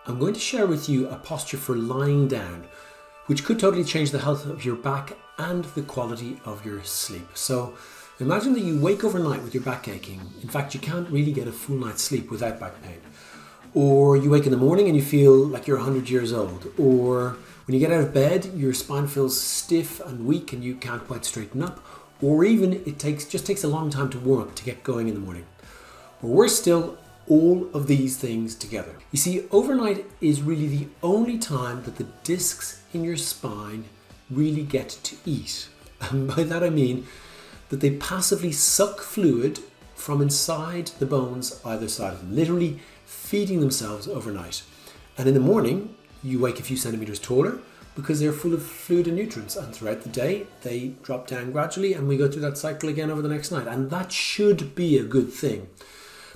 I'm going to share with you a posture for lying down, which could totally change the health of your back and the quality of your sleep. So imagine that you wake overnight with your back aching. In fact, you can't really get a full night's sleep without back pain. Or you wake in the morning and you feel like you're 100 years old. Or when you get out of bed, your spine feels stiff and weak and you can't quite straighten up. Or even it just takes a long time to warm up to get going in the morning. Or worse still, all of these things together. You see, overnight is really the only time that the discs in your spine really get to eat. And by that I mean that they passively suck fluid from inside the bones either side of them, literally feeding themselves overnight. And in the morning, you wake a few centimeters taller because they're full of fluid and nutrients. And throughout the day, they drop down gradually and we go through that cycle again over the next night. And that should be a good thing.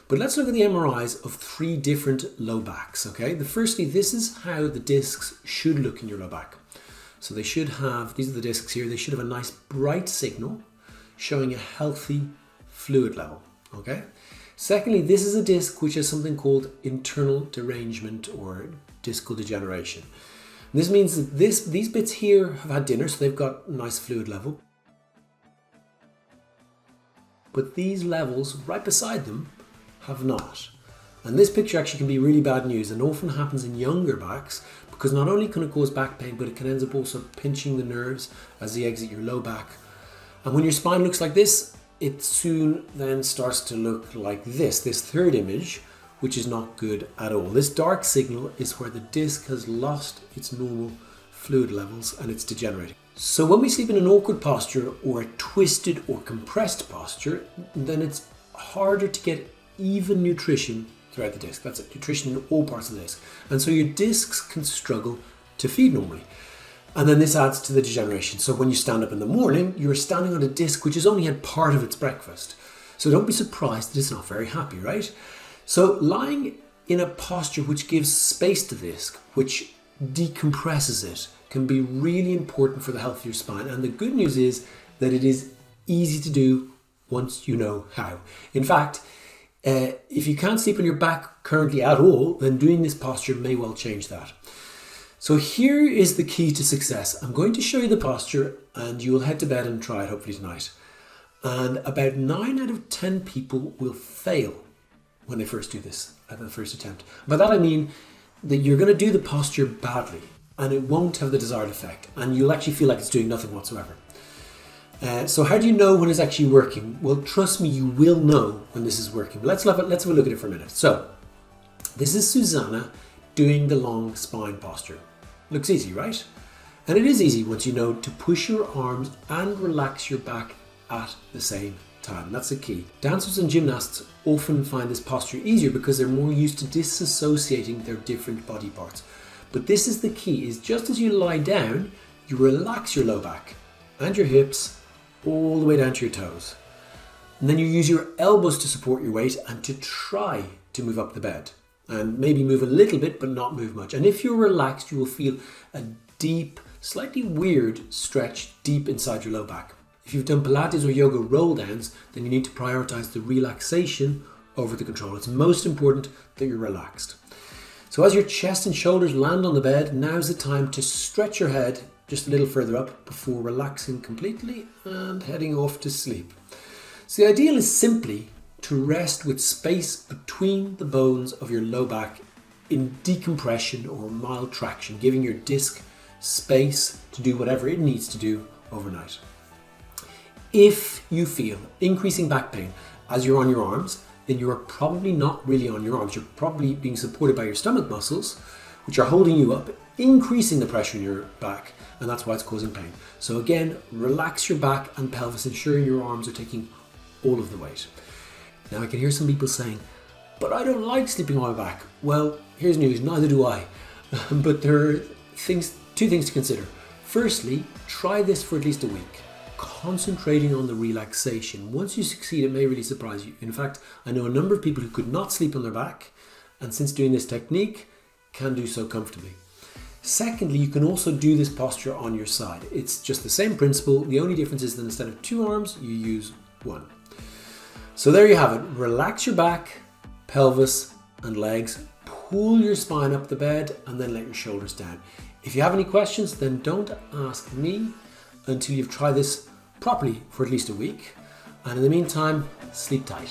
But let's look at the MRIs of 3 different low backs, okay? Firstly, this is how the discs should look in your low back. So they should have, these are the discs here, they should have a nice bright signal showing a healthy fluid level, okay? Secondly, this is a disc which has something called internal derangement or discal degeneration. This means that these bits here have had dinner, so they've got a nice fluid level. But these levels right beside them have not. And this picture actually can be really bad news and often happens in younger backs because not only can it cause back pain, but it can end up also pinching the nerves as they exit your low back. And when your spine looks like this, it soon then starts to look like this third image, which is not good at all. This dark signal is where the disc has lost its normal fluid levels and it's degenerating. So when we sleep in an awkward posture or a twisted or compressed posture, then it's harder to get even nutrition throughout the disc. That's it, nutrition in all parts of the disc. And so your discs can struggle to feed normally. And then this adds to the degeneration. So when you stand up in the morning, you're standing on a disc which has only had part of its breakfast. So don't be surprised that it's not very happy, right? So lying in a posture which gives space to the disc, which decompresses it, can be really important for the health of your spine. And the good news is that it is easy to do once you know how. In fact, if you can't sleep on your back currently at all, then doing this posture may well change that. So here is the key to success. I'm going to show you the posture and you will head to bed and try it hopefully tonight. And about 9 out of 10 people will fail when they first do this at the first attempt. By that I mean that you're going to do the posture badly and it won't have the desired effect and you'll actually feel like it's doing nothing whatsoever. So how do you know when it's actually working? Well, trust me, you will know when this is working. But let's have a look at it for a minute. So this is Susanna doing the long spine posture. Looks easy, right? And it is easy once you know to push your arms and relax your back at the same time. That's the key. Dancers and gymnasts often find this posture easier because they're more used to disassociating their different body parts. But this is the key, is just as you lie down, you relax your low back and your hips all the way down to your toes. And then you use your elbows to support your weight and to try to move up the bed. And maybe move a little bit, but not move much. And if you're relaxed, you will feel a deep, slightly weird stretch deep inside your low back. If you've done Pilates or yoga roll downs, then you need to prioritize the relaxation over the control. It's most important that you're relaxed. So as your chest and shoulders land on the bed, now's the time to stretch your head just a little further up before relaxing completely and heading off to sleep. So the ideal is simply to rest with space between the bones of your low back in decompression or mild traction, giving your disc space to do whatever it needs to do overnight. If you feel increasing back pain as you're on your arms, then you are probably not really on your arms. You're probably being supported by your stomach muscles, which are holding you up, increasing the pressure in your back, and that's why it's causing pain. So again, relax your back and pelvis, ensuring your arms are taking all of the weight. Now I can hear some people saying, but I don't like sleeping on my back. Well, here's news, neither do I. But there are two things to consider. Firstly, try this for at least a week, concentrating on the relaxation. Once you succeed, it may really surprise you. In fact, I know a number of people who could not sleep on their back, and since doing this technique, can do so comfortably. Secondly, you can also do this posture on your side. It's just the same principle. The only difference is that instead of 2 arms, you use 1. So there you have it. Relax your back, pelvis, and legs. pull your spine up the bed and then let your shoulders down. If you have any questions, then don't ask me until you've tried this properly for at least a week. And in the meantime, sleep tight.